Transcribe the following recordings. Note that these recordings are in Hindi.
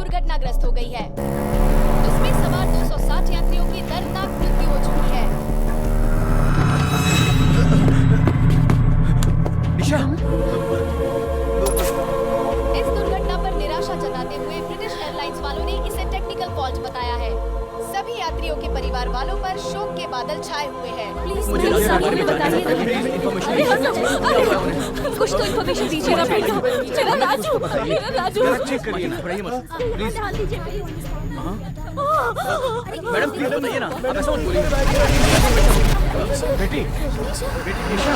दुर्घटनाग्रस्त हो गई है। उसमें सवार 260 यात्रियों की दर्दनाक मृत्यु हो चुकी है। निशा, इस दुर्घटना पर निराशा जताते हुए ब्रिटिश एयरलाइंस वालों ने इसे टेक्निकल फॉल्ट बताया है। सभी यात्रियों के परिवार वालों पर शोक के बादल छाए हुए हैं। प्लीज मुझे कुछ तो इन्फॉर्मेशन इन्फॉर्मेशन दीजिएगा बेटा। मेरा राजू, मेरा राजू। चेक करिए ना, बढ़ाइए मत प्लीज। ध्यान दीजिए प्लीज। मैडम प्लीज बताइए ना, आप ऐसा मत बोलिए। बेटी, बेटी निशा।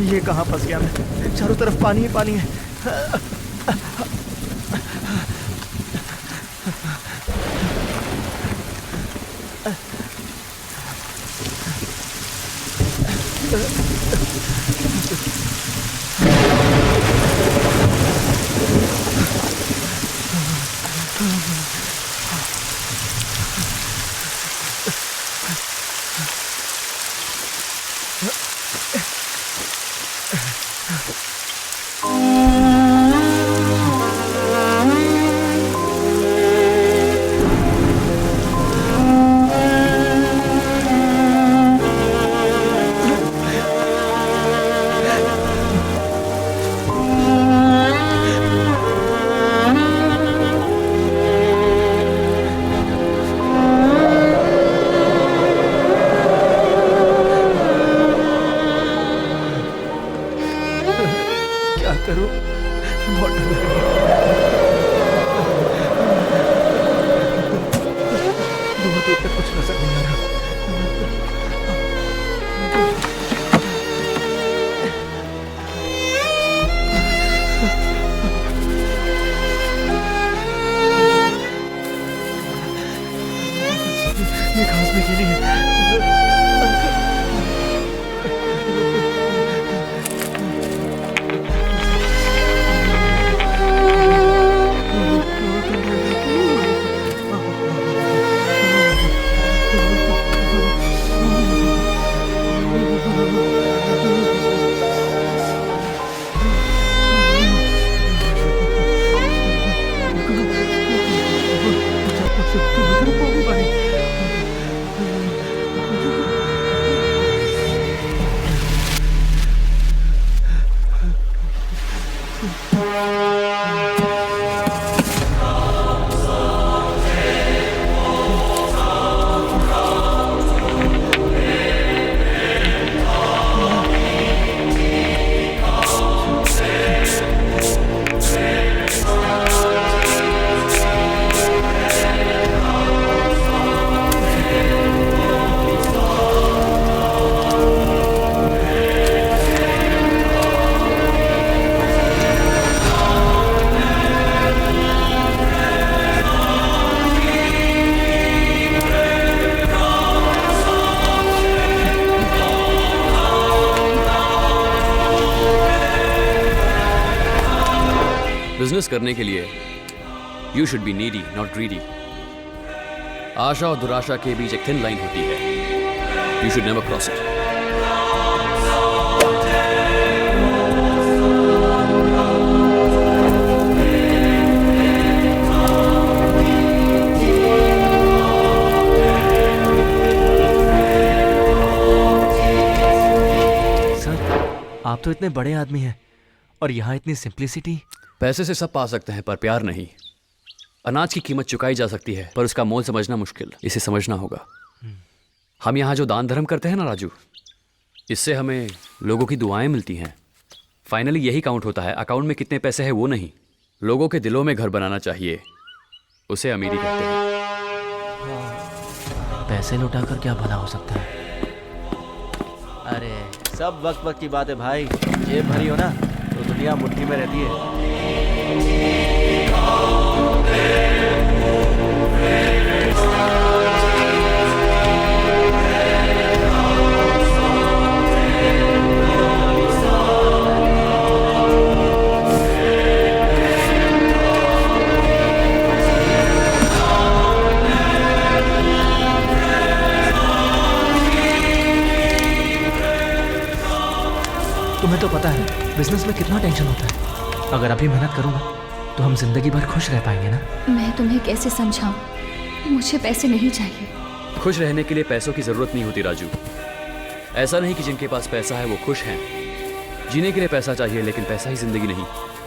ये कहाँ फंस गया मैं? चारों तरफ पानी ही पानी है। क्या करूं? बहुत डर लग रहा है। दूर दूर तक कुछ नजर नहीं आ रहा। ये घास में गीली है। बिजनेस करने के लिए you should be needy not greedy. आशा और दुराशा के बीच एक थिन लाइन होती है, you should never cross it. Sir, आप तो इतने बड़े आदमी हैं और यहाँ इतनी सिंप्लिसिटी। पैसे से सब पा सकते हैं पर प्यार नहीं। अनाज की कीमत चुकाई जा सकती है पर उसका मोल समझना मुश्किल। इसे समझना होगा। हम यहाँ जो दान धर्म करते हैं ना राजू, इससे हमें लोगों की दुआएं मिलती हैं। फाइनली यही काउंट होता है, अकाउंट में कितने पैसे हैं वो नहीं। लोगों के दिलों में घर बनाना चाहिए, उसे अमीरी कहते हैं। पैसे लुटाकर क्या भला हो सकता है? अरे सब वक्त वक्त की बात है भाई। जेब भरी हो ना तो दुनिया मुट्ठी में रहती है। तुम्हें तो पता है बिजनेस में कितना टेंशन होता है। अगर अभी मेहनत करूंगा तो हम जिंदगी भर खुश रह पाएंगे ना। मैं तुम्हें कैसे समझाऊं? मुझे पैसे नहीं चाहिए। खुश रहने के लिए पैसों की जरूरत नहीं होती राजू। ऐसा नहीं कि जिनके पास पैसा है वो खुश हैं। जीने के लिए पैसा चाहिए, लेकिन पैसा ही जिंदगी नहीं।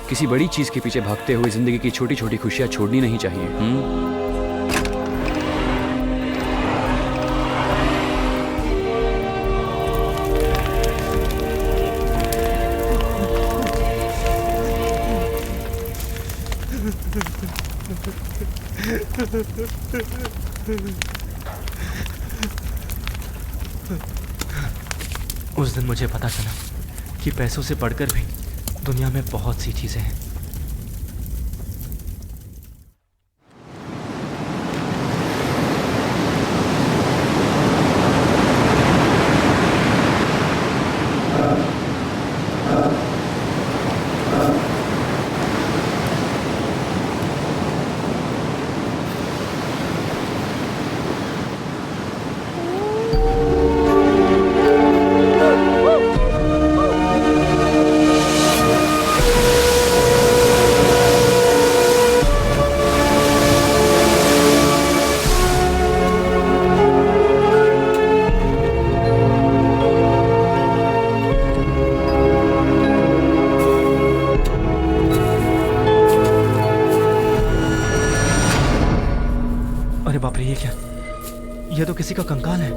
किसी बड़ी चीज के पीछे भागते हुए जिंदगी की छोटी छोटी खुशियां छोड़नी नहीं चाहिए। उस दिन मुझे पता चला कि पैसों से बढ़कर भी दुनिया में बहुत सी चीजें हैं। अरे बाप रे, ये क्या? ये तो किसी का कंकाल है।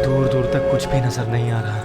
दूर दूर तक कुछ भी नजर नहीं आ रहा।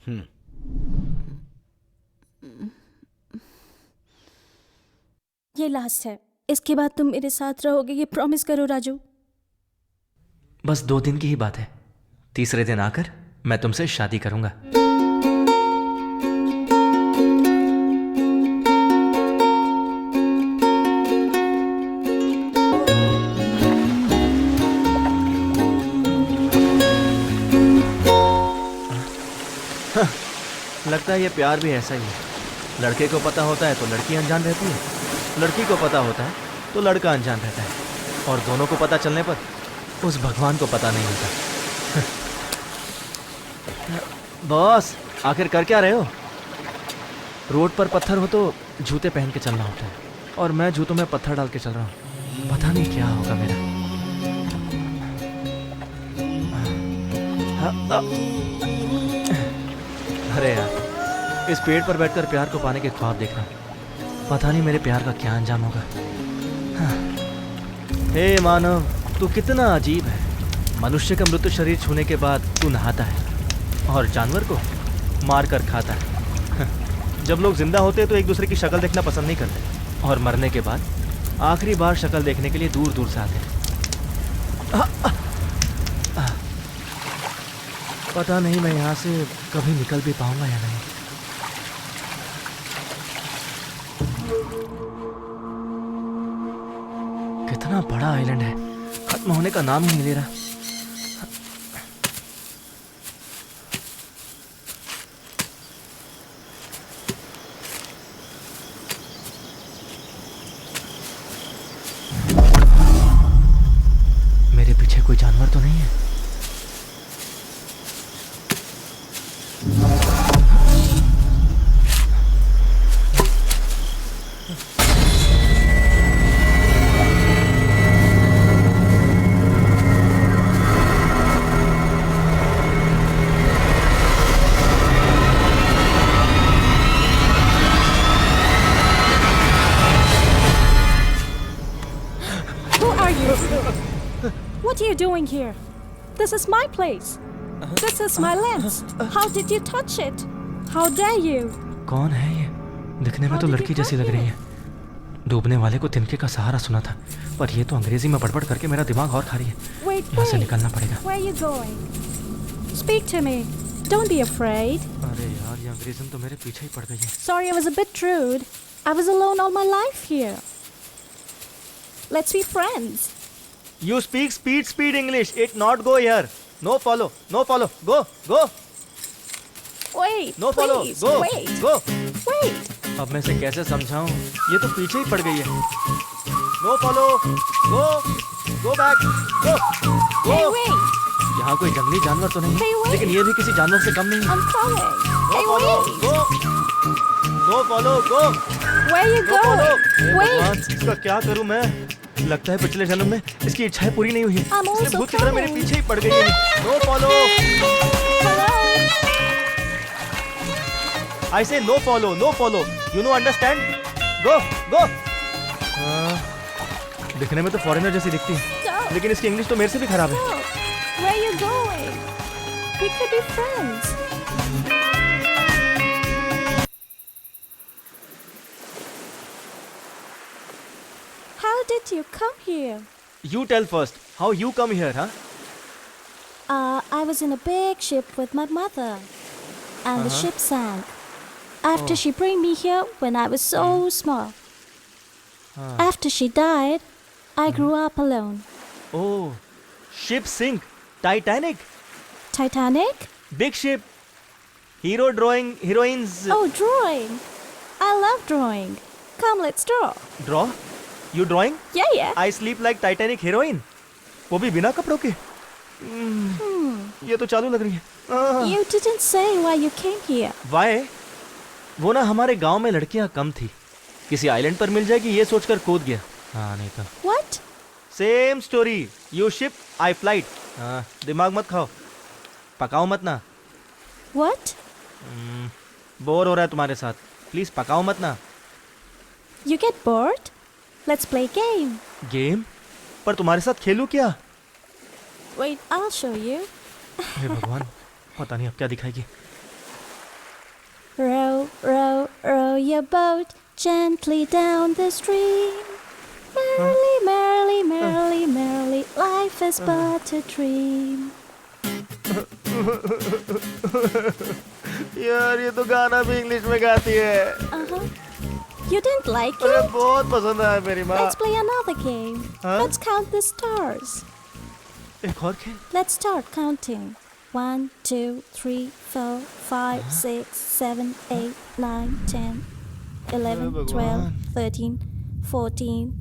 ये लास्ट है, इसके बाद तुम मेरे साथ रहोगे, ये प्रॉमिस करो राजू। बस 2 दिन की ही बात है, तीसरे दिन आकर मैं तुमसे शादी करूंगा। लगता है ये प्यार भी ऐसा ही है, लड़के को पता होता है तो लड़की अनजान रहती है, लड़की को पता होता है तो लड़का अनजान रहता है, और दोनों को पता चलने पर उस भगवान को पता नहीं होता। बॉस, आखिर कर क्या रहे हो? रोड पर पत्थर हो तो जूते पहन के चलना होता है, और मैं जूतों में पत्थर डाल के चल रहा हूँ। पता नहीं क्या होगा मेरा। अरे यार, इस पेड़ पर बैठकर प्यार को पाने के ख्वाब देख रहा हूँ। पता नहीं मेरे प्यार का क्या अंजाम होगा। हे मानव, तू कितना अजीब है। मनुष्य का मृत शरीर छूने के बाद तू नहाता है और जानवर को मार कर खाता है। जब लोग जिंदा होते हैं तो एक दूसरे की शक्ल देखना पसंद नहीं करते, और मरने के बाद आखिरी बार शक्ल देखने के लिए दूर दूर से आते हैं। पता नहीं मैं यहाँ से कभी निकल भी पाऊंगा या नहीं। कितना बड़ा आइलैंड है, खत्म होने का नाम ही नहीं ले रहा। मेरे पीछे कोई जानवर तो नहीं है? What are you doing here? This is my place. This is my lens. How did you touch it? How dare you? कौन है ये? दिखने में तो लड़की जैसी लग रही है। डूबने वाले को तिनके का सहारा सुना था, पर ये तो अंग्रेजी में बड़बड़ करके मेरा दिमाग और खा रही है। Wait, यहाँ से wait. निकलना पड़ेगा। Where are you going? Speak to me. Don't be afraid. अरे यार, ये अंग्रेजन तो मेरे पीछे ही पड़ गई है। Sorry, I was a bit rude. I was alone all my life here. Let's be friends. You speak speed English. It not go here. No follow. No follow. Go. Go. Wait, No follow. please. Go. Wait. Go. Wait. अब मैं इसे कैसे समझाऊं? ये तो पीछे ही पड़ गई है। No follow. Go. Go back. Go. Go. Hey, wait. यहाँ कोई जंगली जानवर तो नहीं, Hey, wait. लेकिन ये भी किसी जानवर से कम नहीं है। I'm coming. No Hey, follow. wait. Go. No follow. Go. Where are you No follow. going? हे भगवान, Wait. इसका क्या करूं मैं? लगता है पिछले जन्म में इसकी इच्छाएं पूरी नहीं हुई। I'm इसलिए also भूत की तरह मेरे coming. पीछे ही पड़ गई है। No follow. Hello. I say no follow. No follow. You know understand? Go. Go. दिखने में तो फॉरेनर जैसी दिखती है, Stop. लेकिन इसकी इंग्लिश तो मेरे से भी खराब है। Stop. Where are you going? We could be friends. How did you come here? You tell first. How you come here, huh? I was in a big ship with my mother, and the ship sank. After she brought me here when I was so small. After she died, I grew up alone. Oh, ship sink. Titanic. Titanic? Big ship. Hero drawing heroines. Oh, drawing. I love drawing. Come, let's draw. Draw? You drawing? Yeah, yeah. I sleep like Titanic heroine. वो भी बिना कपड़ों के। ये तो चालू लग रही है। You didn't say why you came here. Why? वो ना हमारे गांव में लड़कियां कम थी, किसी आइलैंड पर मिल जाएगी ये सोचकर कूद गया। हाँ नहीं तो। What? Same story. You ship I flight. हाँ, दिमाग मत खाओ, पकाओ मत ना। What? बोर हो रहा है तुम्हारे साथ, प्लीज पकाओ मत ना। You get bored? Let's play a game. Game? पर तुम्हारे साथ खेलूं क्या? Wait, I'll show you. हे भगवान, पता नहीं अब क्या दिखाएगी। Row, row, row your boat gently down the stream. Merrily, merrily, merrily, merrily, life is but a dream. यार ये तो गाना भी इंग्लिश में गाती है। Uh-huh. You didn't like अरे it? बहुत पसंद आया मेरी माँ। Let's play another game. Huh? Let's count the stars. एक और खेल। Let's start counting. 1, 2, 3, 4, 5, 6, 7, 8, 9, 10, 11, 12, 13, 14.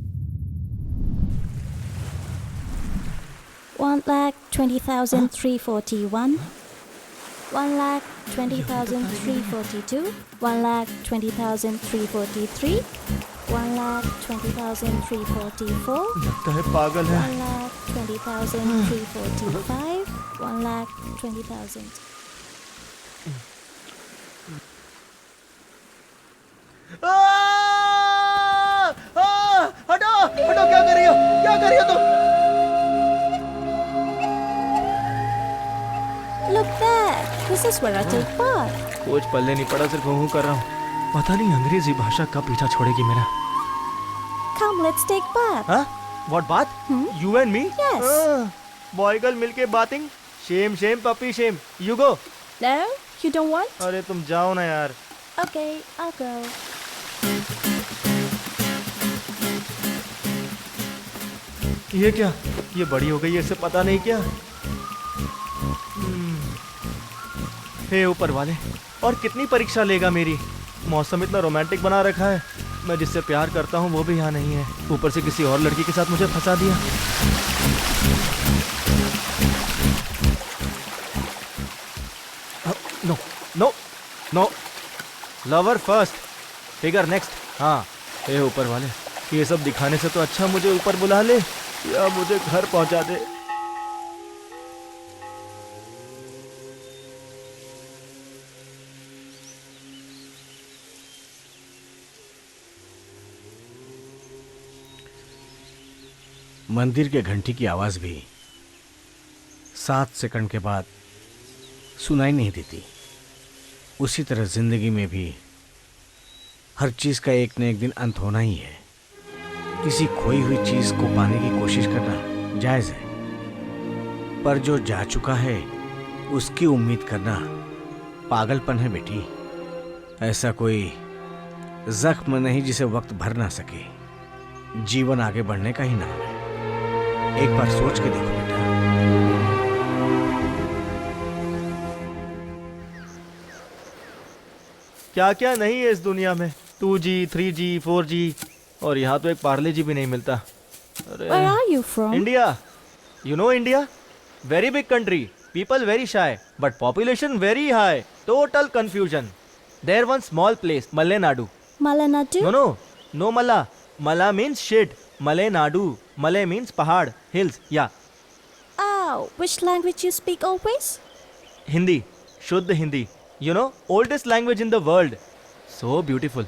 1,20,341. 1,20,342. 1,20,343. 1,20,344. लगता है पागल है। 1,20,345. 1,20,000. हटो हटो, क्या कर रही हो, क्या कर रही हो तुम? Look there. This is where I take part. कुछ पल्ले नहीं पड़ा, सिर्फ हूँ कर रहा हूँ। पता नहीं अंग्रेजी भाषा कब पीछा छोड़ेगी मेरा। Come, let's take part. हाँ? What बात? You and me? Yes. Boy girl मिलके बातिंग। Shame shame puppy shame. You go. No, you don't want? अरे तुम जाओ ना यार। Okay, I'll go. ये क्या? ये बड़ी हो गई है, इसे पता नहीं क्या? हे ऊपर वाले, और कितनी परीक्षा लेगा मेरी? मौसम इतना रोमांटिक बना रखा है, मैं जिससे प्यार करता हूँ वो भी यहाँ नहीं है, ऊपर से किसी और लड़की के साथ मुझे फंसा दिया। No no no, lover first, figure next. हाँ हे ऊपर वाले, ये सब दिखाने से तो अच्छा मुझे ऊपर बुला ले या मुझे घर पहुंचा दे। मंदिर के घंटी की आवाज भी 7 सेकंड के बाद सुनाई नहीं देती। उसी तरह जिंदगी में भी हर चीज का एक न एक दिन अंत होना ही है। किसी खोई हुई चीज को पाने की कोशिश करना जायज है, पर जो जा चुका है उसकी उम्मीद करना पागलपन है बेटी। ऐसा कोई जख्म नहीं जिसे वक्त भर ना सके। जीवन आगे बढ़ने का ही नाम है। एक बार सोच के देखो बेटा। क्या क्या नहीं है इस दुनिया में। 2G, 3G, 4G, और यहाँ तो एक पार्ले जी भी नहीं मिलता। अरे Where are you from? India. You know India, very big country, people very shy, but population very high, total confusion. There one small place, Malenadu. Malanadu? No no no, Mala. Mala means shit, Malenadu. मले मीन्स पहाड़, हिल्स। या Oh, which language you speak always? Hindi, शुद्ध Hindi. You know, oldest language in the world, so beautiful.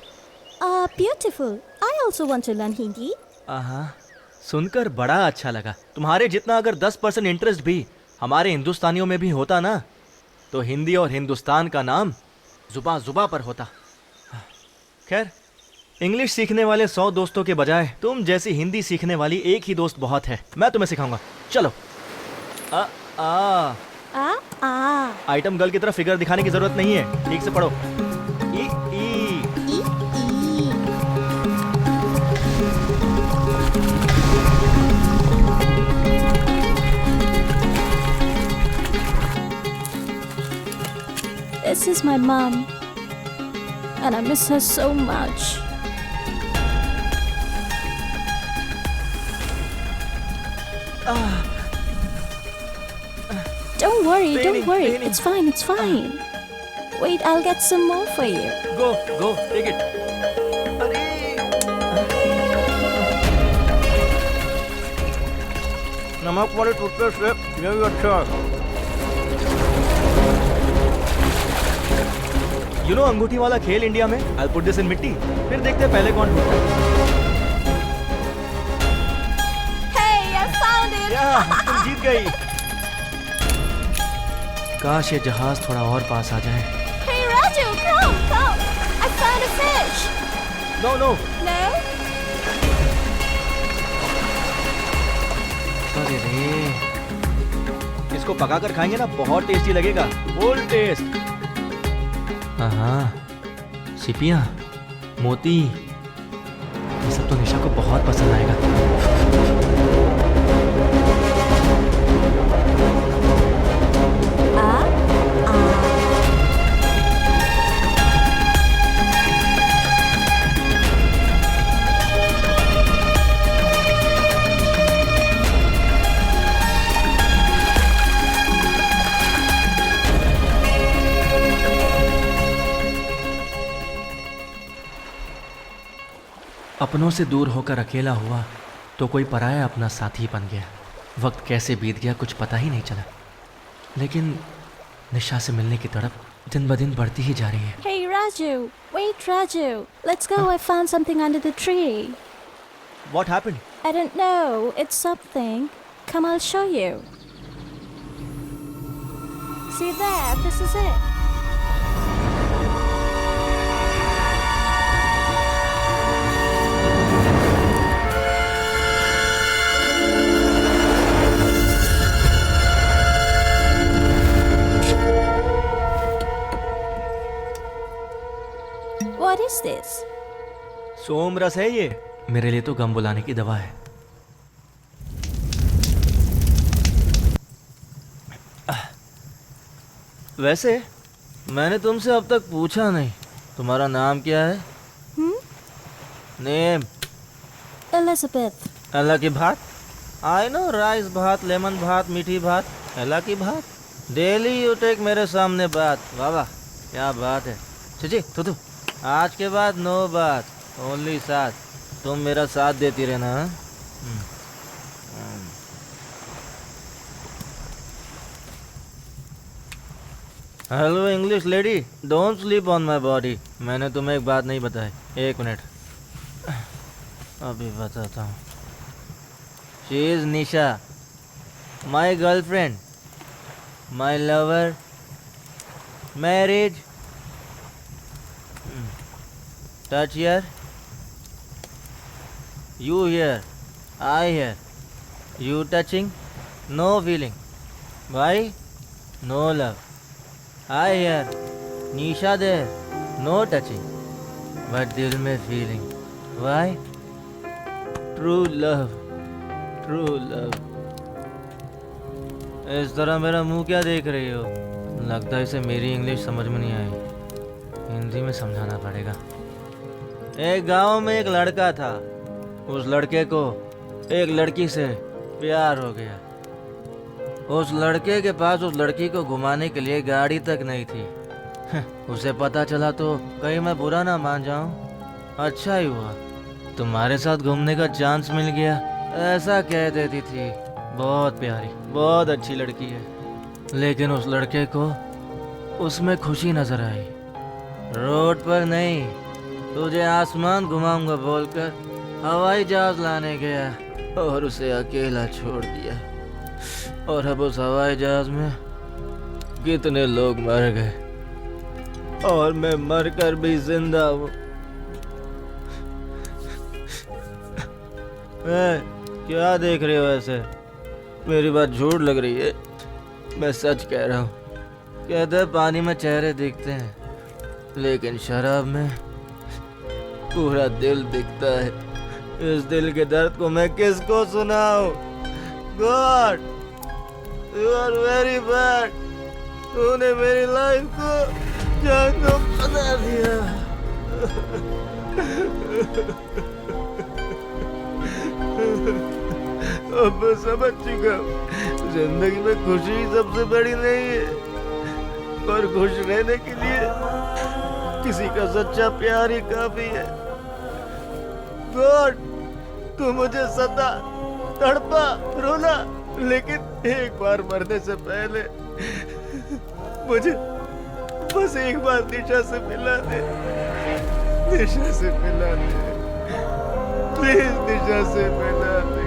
Beautiful. I also want to learn Hindi. आहा, सुनकर बड़ा अच्छा लगा। तुम्हारे जितना अगर 10% इंटरेस्ट भी हमारे हिंदुस्तानियों में भी होता ना, तो हिंदी और हिंदुस्तान का नाम जुबा जुबा पर होता। खैर, इंग्लिश सीखने वाले 100 दोस्तों के बजाय तुम जैसी हिंदी सीखने वाली एक ही दोस्त बहुत है। मैं तुम्हें सिखाऊंगा, चलो। आइटम गर्ल की तरह फिगर दिखाने की जरूरत नहीं है, ठीक से पढ़ो। ई ई। E. This is my mom, and I miss her so much. Don't worry, Paining, don't worry. paining. It's fine, it's fine. Wait, I'll get some more for you. Go go, take it. अरे नमक वाले टूथपेस्ट से ये भी अच्छा है। यू नो अंगूठी वाला खेल इंडिया में, I'll put this in मिट्टी, फिर देखते हैं पहले कौन टूटता है। Hey, I found it! या, तुम जीत गई। काश ये जहाज थोड़ा और पास आ जाए। Hey, Raju, come, come! No no. No? अरे रे, इसको पकाकर खाएंगे ना, बहुत टेस्टी लगेगा, फुल टेस्ट। हाँ, सिपियाँ, मोती, ये सब तो निशा को बहुत पसंद आएगा। अपनों से दूर होकर अकेला हुआ तो कोई पराया अपना साथी बन गया। वक्त कैसे बीत गया कुछ पता ही नहीं चला, लेकिन निशा से मिलने की तड़प दिन ब दिन बढ़ती ही जा रही है। Hey Raju, wait Raju. Let's go. I found something under the tree. What happened? I don't know. It's something. Come, I'll show you. See there? This is it. What is this? सोम रस है ये, मेरे लिए तो गम बुलाने की दवा है। वैसे मैंने तुमसे अब तक पूछा नहीं, तुम्हारा नाम क्या है? नेम? Elizabeth. एला की भात। आई नो, राइस भात, लेमन भात, मीठी भात, एला की भात। डेली यू टेक मेरे सामने बात। वाह वाह, क्या बात है। चिची तू आज के बाद नो बात, ओनली साथ। तुम मेरा साथ देती रहना। Hello English lady, don't sleep on my body. मैंने तुम्हें एक बात नहीं बताई, एक मिनट अभी बताता हूँ। She is Nisha, my girlfriend, my lover, marriage. Touch here, you here, I here, you touching, no feeling. Why? No love. I here, Nisha there, no touching, but दिल में feeling. Why? True love, true love. इस तरह मेरा मुंह क्या देख रही हो? लगता है इसे मेरी इंग्लिश समझ में नहीं आई, हिंदी में समझाना पड़ेगा। एक गांव में एक लड़का था, उस लड़के को एक लड़की से प्यार हो गया। उस लड़के के पास उस लड़की को घुमाने के लिए गाड़ी तक नहीं थी। उसे पता चला तो कहीं मैं बुरा ना मान जाऊं। अच्छा ही हुआ तुम्हारे साथ घूमने का चांस मिल गया, ऐसा कह देती थी। बहुत प्यारी, बहुत अच्छी लड़की है, लेकिन उस लड़के को उसमें खुशी नजर आई। रोड पर नहीं, तुझे आसमान घुमाऊंगा बोलकर हवाई जहाज लाने गया और उसे अकेला छोड़ दिया। और अब उस हवाई जहाज में कितने लोग मर गए और मैं मरकर भी जिंदा हूँ। क्या देख रहे हो ऐसे? मेरी बात झूठ लग रही है? मैं सच कह रहा हूँ। कहते हैं पानी में चेहरे दिखते हैं, लेकिन शराब में पूरा दिल दिखता है। इस दिल के दर्द को मैं किसको सुनाऊं? God, you are very bad. तूने मेरी लाइफ को जहन्नुम बना दिया। अब मैं समझ चुका हूं, जिंदगी में खुशी सबसे बड़ी नहीं है, पर खुश रहने के लिए किसी का सच्चा प्यार ही काफी है। गॉड, तू मुझे सता, तड़पा, रोना, लेकिन एक बार मरने से पहले मुझे बस एक बार निशा से मिला दे। निशा से मिला दे, प्लीज निशा से मिला दे।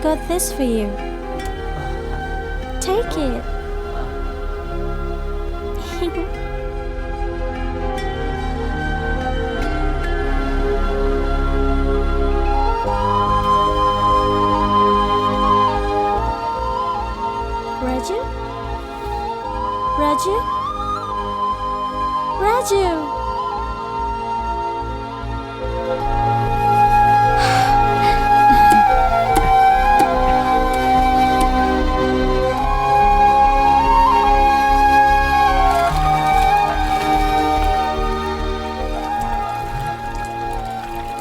got this for you. Take it. Raju? Raju? Raju!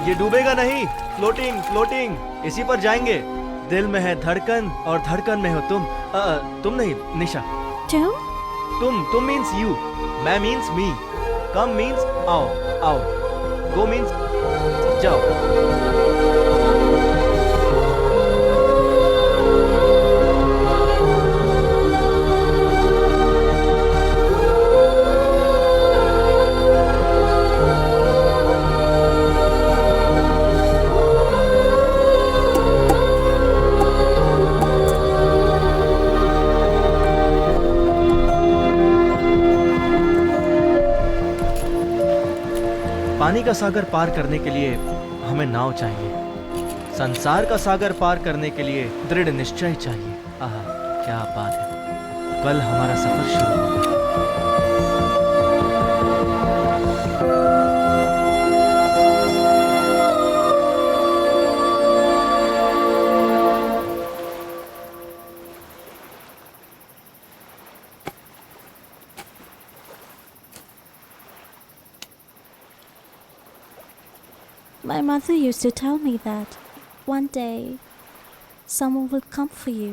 ये डूबेगा नहीं। फ्लोटिंग फ्लोटिंग इसी पर जाएंगे। दिल में है धड़कन और धड़कन में हो तुम। तुम नहीं निशा। तुम मीन्स यू, मैं मीन्स मी, कम मीन्स आओ आओ, गो मीन्स जाओ। पानी का सागर पार करने के लिए हमें नाव चाहिए। संसार का सागर पार करने के लिए दृढ़ निश्चय चाहिए। आहा, क्या बात है। कल हमारा सफर शुरू होगा। My mother used to tell me that one day someone will come for you.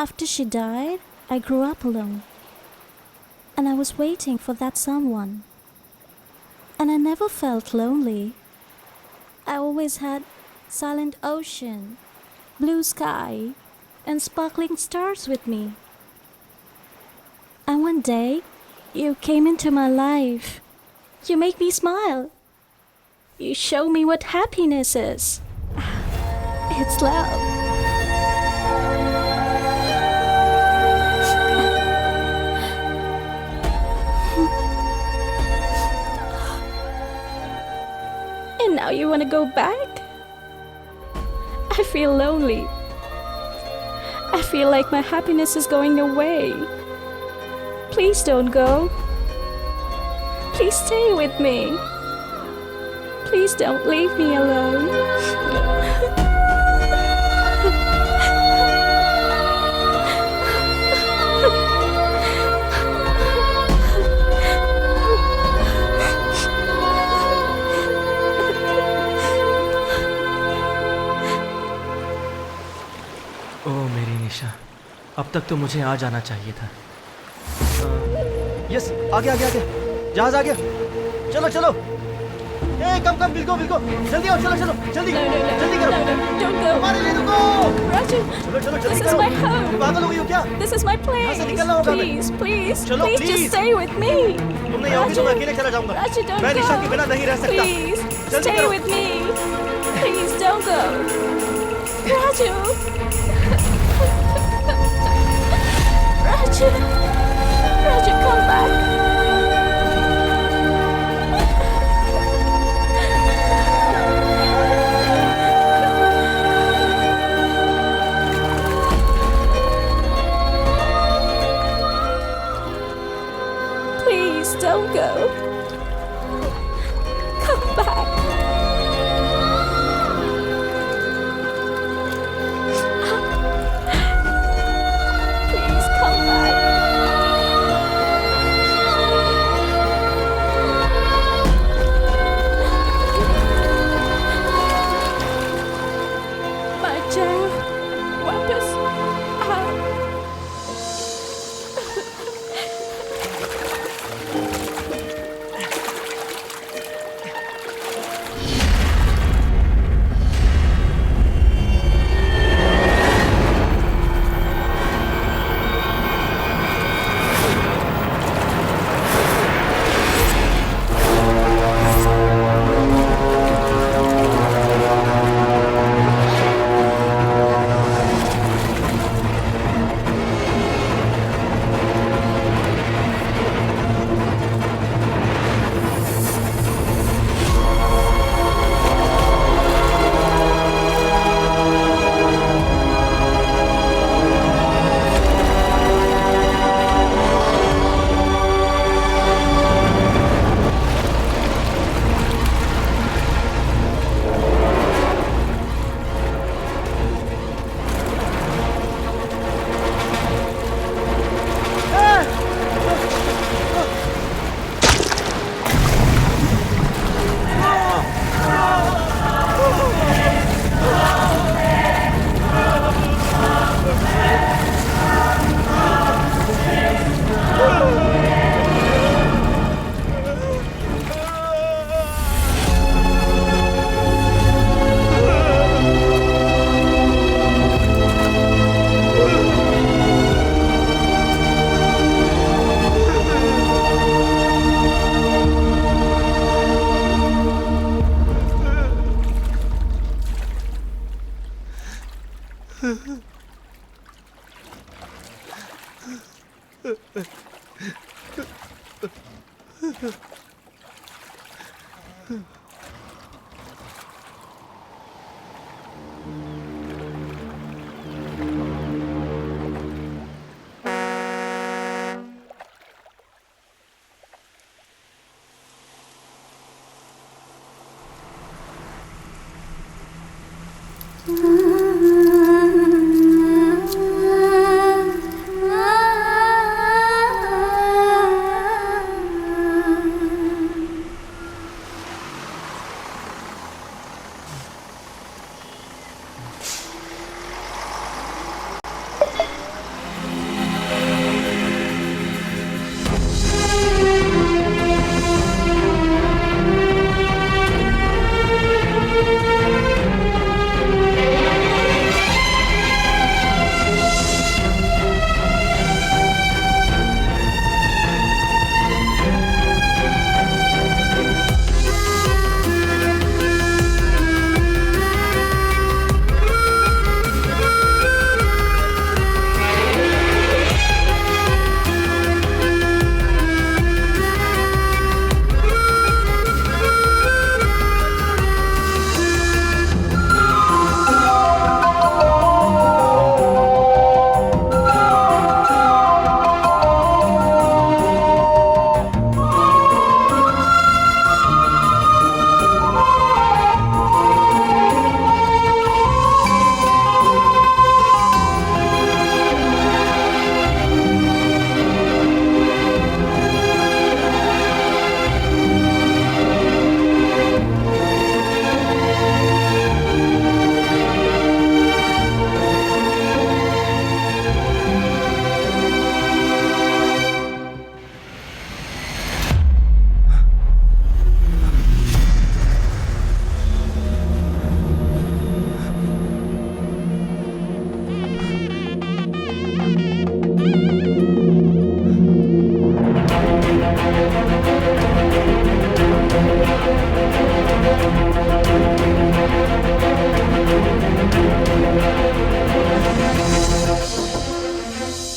After she died, I grew up alone. And I was waiting for that someone. And I never felt lonely. I always had silent ocean, blue sky, and sparkling stars with me. And one day, you came into my life. You make me smile. You show me what happiness is. It's love. And now you want to go back? I feel lonely. I feel like my happiness is going away. Please don't go. Please stay with me. Please don't leave me alone. ओ मेरी निशा, अब तक तो मुझे आ जाना चाहिए था। यस, आगे आगे आगे, जहाज आ गया। चलो चलो। कम बिल्को जल्दी आओ, चलो जल्दी जल्दी करो। Don't go. हमारे लिए रुको। Raju, चलो जल्दी this is करो। my home. पागल हो गई हो क्या? This is my यहाँ से place. निकलना होगा हमें। Please, चलो, please, please. just stay with me. तुम नहीं आओगी तो मैं अकेले चला जाऊंगा। Raju, don't मैं go. निशा के बिना नहीं रह सकता। Please, जल्दी stay करो। with me. Please, don't go. Raju. Raju, come back. Please don't go. Come back. Please come back.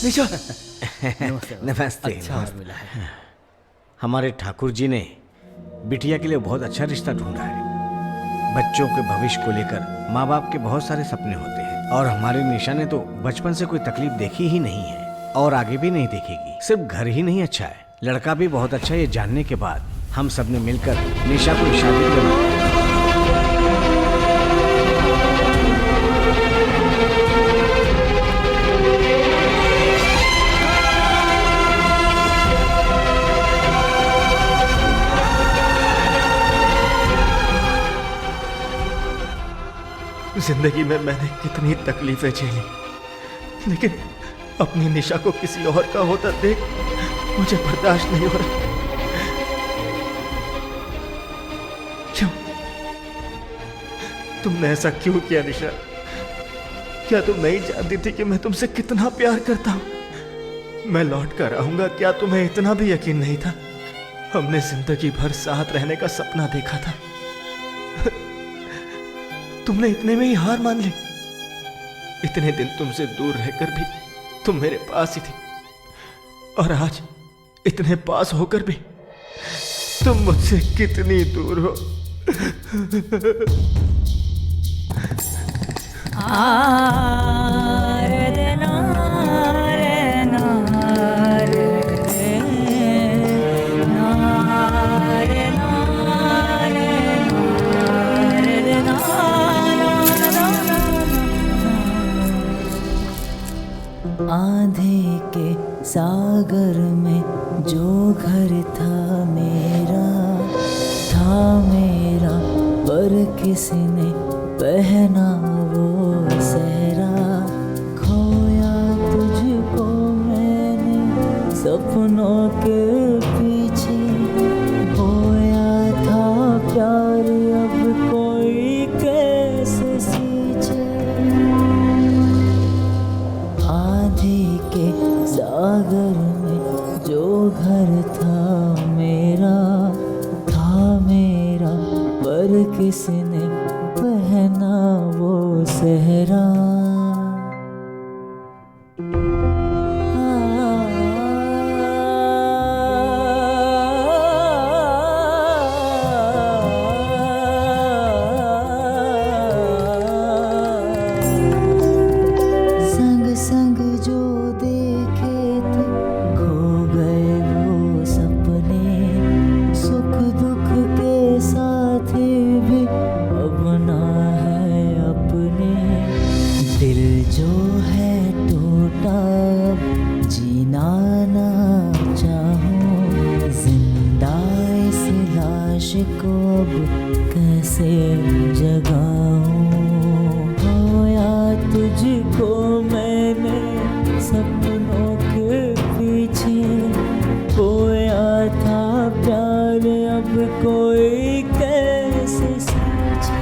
निशा। नमस्ते। अच्छा नमस्ते। मिला है। हमारे ठाकुर जी ने बिटिया के लिए बहुत अच्छा रिश्ता ढूंढा है। बच्चों के भविष्य को लेकर माँ बाप के बहुत सारे सपने होते हैं और हमारी निशा ने तो बचपन से कोई तकलीफ देखी ही नहीं है और आगे भी नहीं देखेगी। सिर्फ घर ही नहीं अच्छा है, लड़का भी बहुत अच्छा है। ये जानने के बाद हम सब ने मिलकर निशा को शादी करवाई। जिंदगी में मैंने कितनी तकलीफें झेली, लेकिन अपनी निशा को किसी और का होता देख मुझे बर्दाश्त नहीं हो रहा। क्यों? तुमने ऐसा क्यों किया निशा? क्या तुम नहीं जानती थी कि मैं तुमसे कितना प्यार करता हूं? मैं लौट कर आऊंगा, क्या तुम्हें इतना भी यकीन नहीं था? हमने जिंदगी भर साथ रहने का सपना देखा था। तुमने इतने में ही हार मान ली। इतने दिन तुमसे दूर रहकर भी तुम मेरे पास ही थी, और आज इतने पास होकर भी तुम मुझसे कितनी दूर हो। आंधी के सागर में जो घर था मेरा पर किसी ने पहना वो सहरा। खोया तुझको मैंने सपनों के पीछे, बोया था प्यार अब कोई कैसे सींचे। आंधी के सागर में जो घर था मेरा पर किसने पहना वो सहरा। अब कैसे जगाऊं, खोया तुझको मैंने सपनों के पीछे, खोया था प्यार अब कोई कैसे समझे।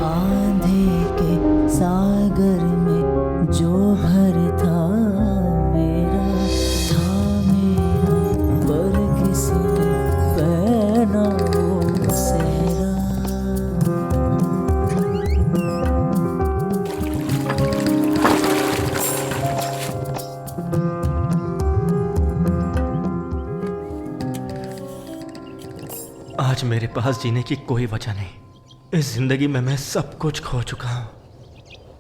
आंधी के सागर में जो घर था मेरा, था मेरा, पर किसने पहना वो सेहरा। आज मेरे पास जीने की कोई वजह नहीं। इस जिंदगी में मैं सब कुछ खो चुका हूं।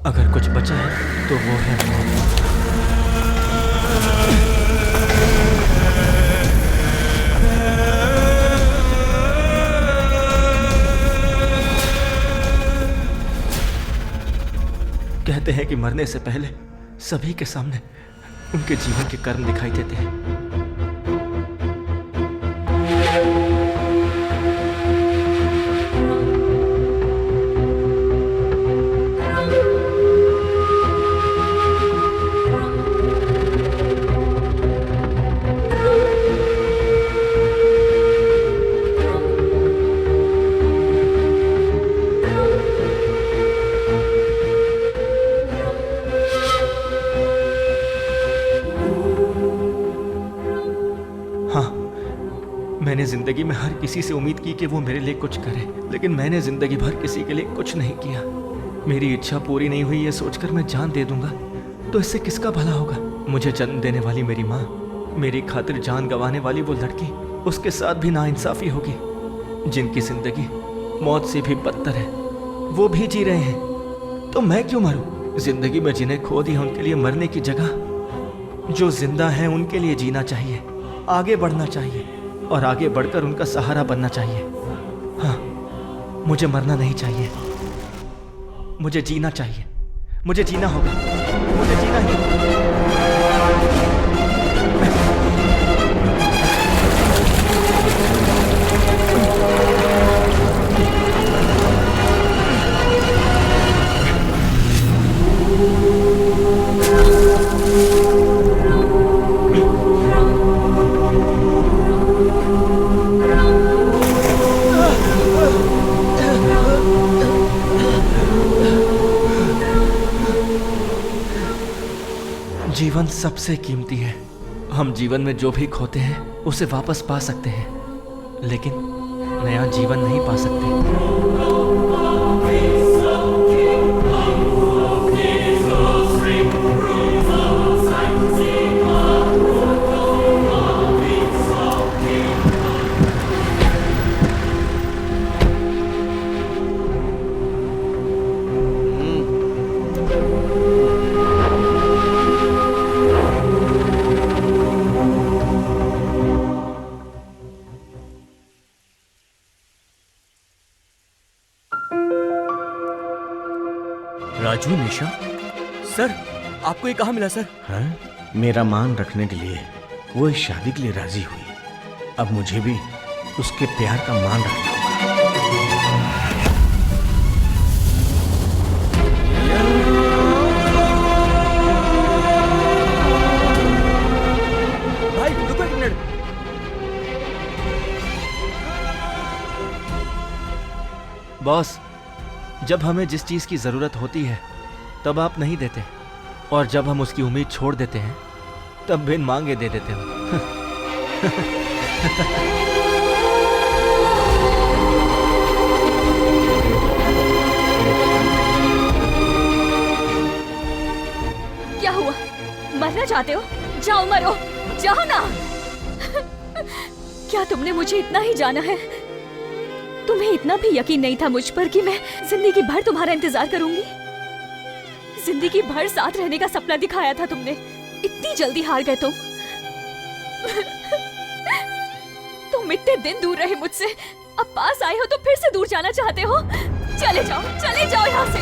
अगर कुछ बचा है तो वो है मौत। कहते हैं कि मरने से पहले सभी के सामने उनके जीवन के कर्म दिखाई देते हैं। मैंने जिंदगी में हर किसी से उम्मीद की कि वो मेरे लिए कुछ करे, लेकिन मैंने जिंदगी भर किसी के लिए कुछ नहीं किया। मेरी इच्छा पूरी नहीं हुई ये सोचकर मैं जान दे दूंगा तो इससे किसका भला होगा। मुझे जन्म देने वाली मेरी माँ, मेरी खातिर जान गंवाने वाली वो लड़की, उसके साथ भी नाइंसाफी होगी। जिनकी जिंदगी मौत से भी बदतर है वो भी जी रहे हैं, तो मैं क्यों मरूं? जिंदगी में जिन्हें खो दिया उनके लिए मरने की जगह जो जिंदा हैं उनके लिए जीना चाहिए, आगे बढ़ना चाहिए और आगे बढ़कर उनका सहारा बनना चाहिए। हाँ, मुझे मरना नहीं चाहिए, मुझे जीना चाहिए। मुझे जीना होगा, मुझे जीना ही जीवन सबसे कीमती है। हम जीवन में जो भी खोते हैं उसे वापस पा सकते हैं, लेकिन नया जीवन नहीं पा सकते। राजू, निशा, सर आपको ये कहाँ मिला सर? हाँ? मेरा मान रखने के लिए वो इस शादी के लिए राजी हुई। अब मुझे भी उसके प्यार का मान रखना होगा। भाई रुको एक मिनट। बॉस, जब हमें जिस चीज की जरूरत होती है तब आप नहीं देते, और जब हम उसकी उम्मीद छोड़ देते हैं तब बिन मांगे दे देते हो। क्या हुआ? मरना चाहते हो? जाओ मरो, जाओ ना। क्या तुमने मुझे इतना ही जाना है तुम्हें इतना भी यकीन नहीं था मुझ पर कि मैं जिंदगी भर तुम्हारा इंतजार करूंगी। जिंदगी भर साथ रहने का सपना दिखाया था तुमने, इतनी जल्दी हार गए तुम। तुम इतने दिन दूर रहे मुझसे, अब पास आए हो तो फिर से दूर जाना चाहते हो। चले जाओ यहाँ से।